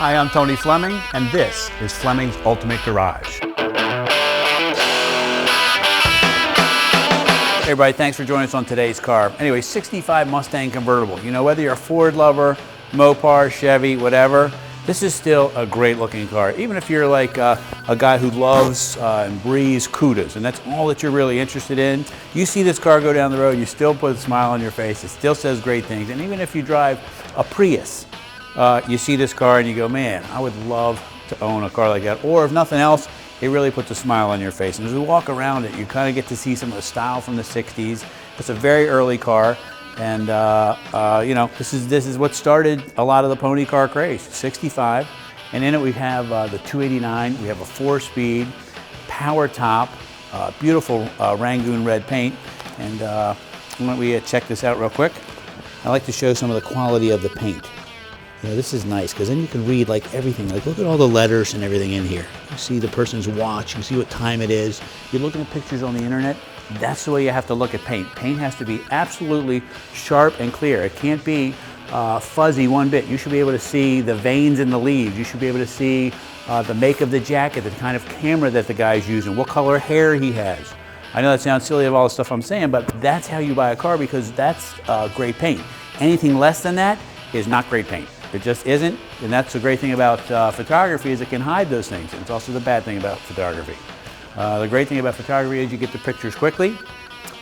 Hi, I'm Tony Fleming, and this is Fleming's Ultimate Garage. Hey everybody, thanks for joining us on today's car. Anyway, 65 Mustang Convertible. You know, whether you're a Ford lover, Mopar, Chevy, whatever, this is still a great looking car. Even if you're like a guy who loves and breathes Cudas, and that's all that you're really interested in, you see this car go down the road, you still put a smile on your face, it still says great things. And even if you drive a Prius, you see this car and you go, man, I would love to own a car like that. Or if nothing else, it really puts a smile on your face. And as we walk around it, you kind of get to see some of the style from the 60s. It's a very early car. And you know, this is what started a lot of the pony car craze, 65. And in it we have the 289, we have a 4-speed, power top, beautiful Rangoon red paint. And why don't we check this out real quick. I like to show some of the quality of the paint. You know, this is nice because then you can read like everything. Like look at all the letters and everything in here. You see the person's watch, you see what time it is. You're looking at pictures on the internet. That's the way you have to look at paint. Paint has to be absolutely sharp and clear. It can't be fuzzy one bit. You should be able to see the veins in the leaves. You should be able to see the make of the jacket, the kind of camera that the guy's using, what color hair he has. I know that sounds silly of all the stuff I'm saying, but that's how you buy a car because that's great paint. Anything less than that is not great paint. It just isn't, and that's the great thing about photography is it can hide those things. And it's also the bad thing about photography. The great thing about photography is you get the pictures quickly,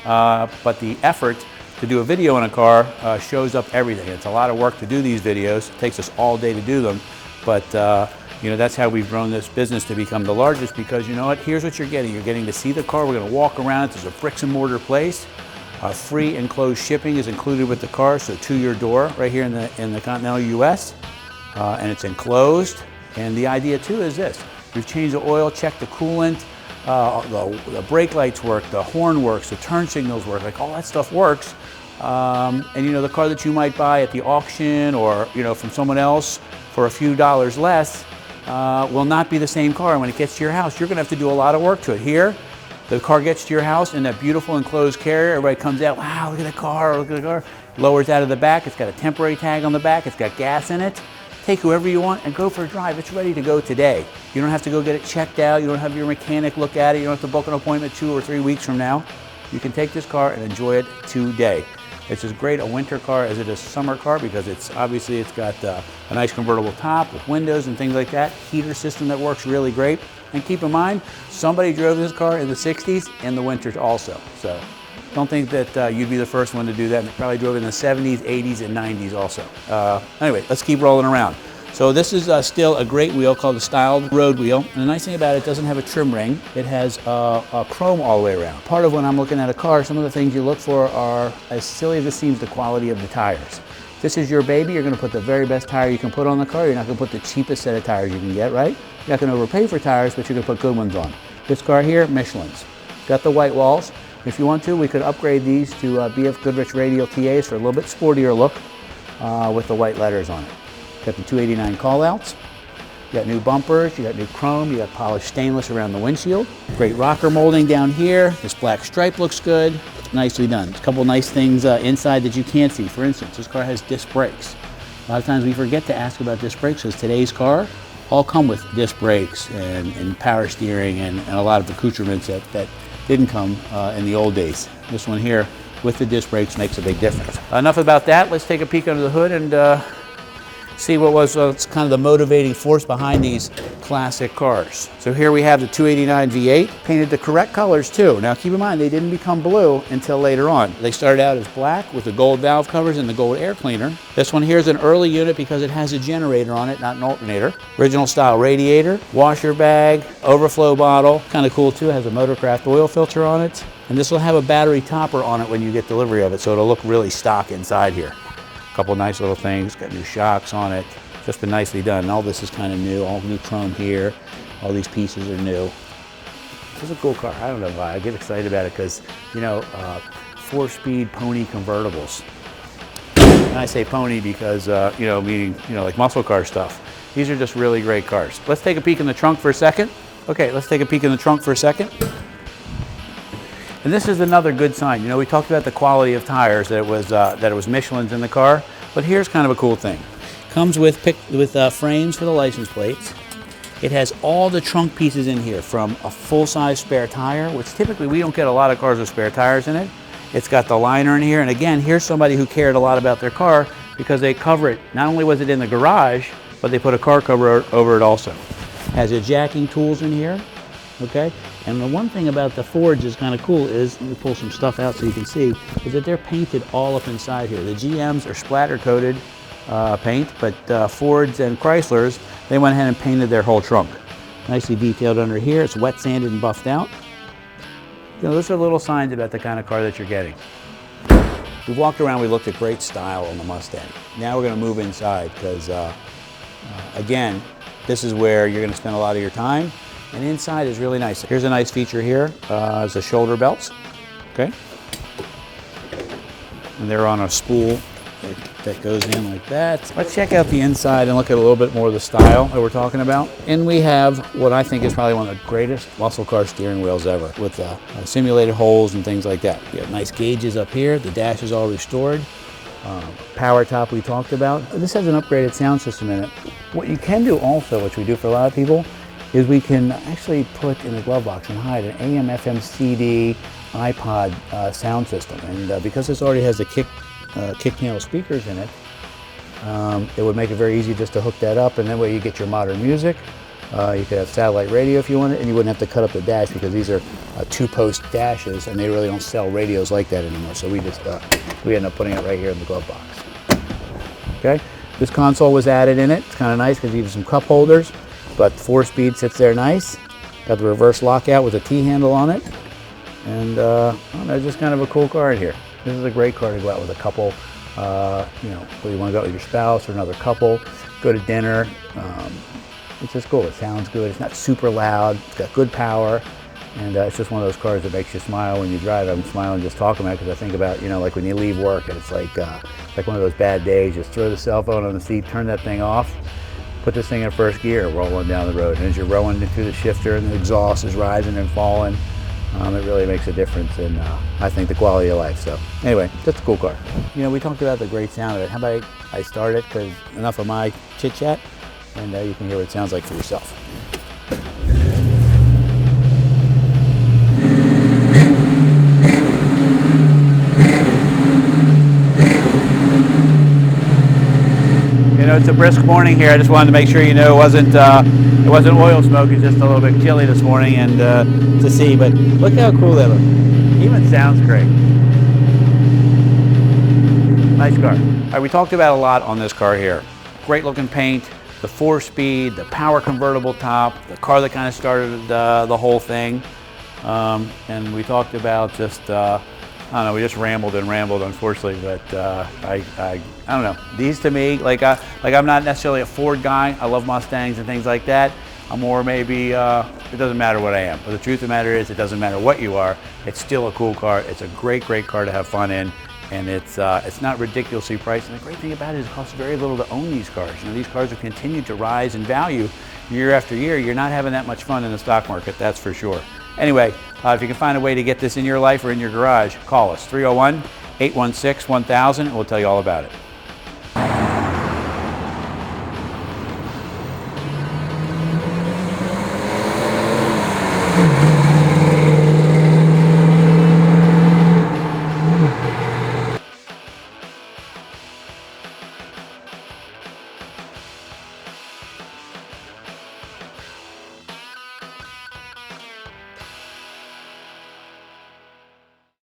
but the effort to do a video in a car shows up everything. It's a lot of work to do these videos. It takes us all day to do them, but you know, that's how we've grown this business to become the largest because you know what, here's what you're getting. You're getting to see the car. We're gonna walk around. It's a bricks and mortar place. Free enclosed shipping is included with the car, so to your door right here in the continental U.S. And it's enclosed. And the idea too is this: we've changed the oil, checked the coolant, the brake lights work, the horn works, the turn signals work, like all that stuff works. And you know, the car that you might buy at the auction or you know from someone else for a few dollars less will not be the same car. And when it gets to your house, you're going to have to do a lot of work to it. Here, the car gets to your house in that beautiful enclosed carrier. Everybody comes out, wow, look at the car, look at the car. Lowers out of the back. It's got a temporary tag on the back. It's got gas in it. Take whoever you want and go for a drive. It's ready to go today. You don't have to go get it checked out. You don't have your mechanic look at it. You don't have to book an appointment 2 or 3 weeks from now. You can take this car and enjoy it today. It's as great a winter car as it is a summer car because it's obviously it's got a nice convertible top with windows and things like that. Heater system that works really great. And keep in mind, somebody drove this car in the 60s in the winters also. So don't think that you'd be the first one to do that. And they probably drove it in the 70s, 80s, and 90s also. Anyway, let's keep rolling around. So this is still a great wheel called the Styled Road Wheel. And the nice thing about it doesn't have a trim ring. It has a chrome all the way around. Part of when I'm looking at a car, some of the things you look for are, as silly as it seems, the quality of the tires. If this is your baby, you're going to put the very best tire you can put on the car. You're not going to put the cheapest set of tires you can get, right? You're not going to overpay for tires, but you're going to put good ones on. This car here, Michelin's. Got the white walls. If you want to, we could upgrade these to BF Goodrich radial TAs for a little bit sportier look with the white letters on it. Got the 289 callouts. You got new bumpers, you got new chrome, you got polished stainless around the windshield. Great rocker molding down here. This black stripe looks good. Nicely done. A couple nice things inside that you can't see. For instance, this car has disc brakes. A lot of times we forget to ask about disc brakes because today's car all come with disc brakes and power steering and a lot of accoutrements that didn't come in the old days. This one here with the disc brakes makes a big difference. Enough about that. Let's take a peek under the hood and see what was kind of the motivating force behind these classic cars. So here we have the 289 V8, painted the correct colors too. Now keep in mind, they didn't become blue until later on. They started out as black with the gold valve covers and the gold air cleaner. This one here is an early unit because it has a generator on it, not an alternator. Original style radiator, washer bag, overflow bottle. Kind of cool too, it has a Motorcraft oil filter on it. And this will have a battery topper on it when you get delivery of it, so it'll look really stock inside here. Couple nice little things, got new shocks on it, just been nicely done. And all this is kind of new, all new chrome here, all these pieces are new. It's a cool car, I don't know why, I get excited about it because, you know, 4-speed pony convertibles. And I say pony because, you know, meaning, you know, like muscle car stuff. These are just really great cars. Let's take a peek in the trunk for a second. Okay, let's take a peek in the trunk for a second. And this is another good sign. You know, we talked about the quality of tires, that it was Michelin's in the car, but here's kind of a cool thing. Comes with frames for the license plates. It has all the trunk pieces in here, from a full-size spare tire, which typically we don't get a lot of cars with spare tires in it. It's got the liner in here, and again, here's somebody who cared a lot about their car because they cover it. Not only was it in the garage, but they put a car cover over it also. Has your jacking tools in here, okay? And the one thing about the Fords is kind of cool is, let me pull some stuff out so you can see, is that they're painted all up inside here. The GMs are splatter-coated paint, but Fords and Chryslers, they went ahead and painted their whole trunk. Nicely detailed under here. It's wet sanded and buffed out. You know, those are little signs about the kind of car that you're getting. We've walked around, we looked at great style on the Mustang. Now we're going to move inside because, again, this is where you're going to spend a lot of your time. And inside is really nice. Here's a nice feature here, is the shoulder belts, okay? And they're on a spool that goes in like that. Let's check out the inside and look at a little bit more of the style that we're talking about. And we have what I think is probably one of the greatest muscle car steering wheels ever, with simulated holes and things like that. You have nice gauges up here. The dash is all restored. Power top we talked about. This has an upgraded sound system in it. What you can do also, which we do for a lot of people, is we can actually put in the glove box and hide an AM, FM, CD, iPod sound system. And because this already has the kick panel speakers in it, it would make it very easy just to hook that up, and that way you get your modern music. You could have satellite radio if you wanted, and you wouldn't have to cut up the dash because these are two-post dashes, and they really don't sell radios like that anymore. So we just we end up putting it right here in the glove box. Okay, this console was added in it. It's kind of nice because you have some cup holders, but 4-speed sits there nice. Got the reverse lockout with a T-handle on it, and I don't know, just kind of a cool car in here. This is a great car to go out with a couple, you know, whether you want to go out with your spouse or another couple, go to dinner. It's just cool. It sounds good. It's not super loud. It's got good power. And it's just one of those cars that makes you smile when you drive. I'm smiling just talking about it because I think about, you know, like when you leave work and it's like one of those bad days. Just throw the cell phone on the seat, turn that thing off, put this thing in first gear, rolling down the road. And as you're rolling through the shifter and the exhaust is rising and falling, it really makes a difference in, I think, the quality of life. So anyway, just a cool car. You know, we talked about the great sound of it. How about I start it, because enough of my chit chat, and you can hear what it sounds like for yourself. You know, it's a brisk morning here. I just wanted to make sure you know it wasn't oil smoke. It's just a little bit chilly this morning, and to see. But look how cool that looks. Even sounds great. Nice car. All right, we talked about a lot on this car here. Great looking paint, the 4-speed, the power convertible top, the car that kind of started the whole thing. And we talked about just, I don't know, we just rambled and rambled, unfortunately, but I don't know. These to me, like I'm not necessarily a Ford guy. I love Mustangs and things like that. I'm more maybe, it doesn't matter what I am. But the truth of the matter is, it doesn't matter what you are. It's still a cool car. It's a great, great car to have fun in. And it's not ridiculously priced. And the great thing about it is it costs very little to own these cars. You know, these cars have continued to rise in value year after year. You're not having that much fun in the stock market, that's for sure. Anyway, if you can find a way to get this in your life or in your garage, call us, 301-816-1000, and we'll tell you all about it.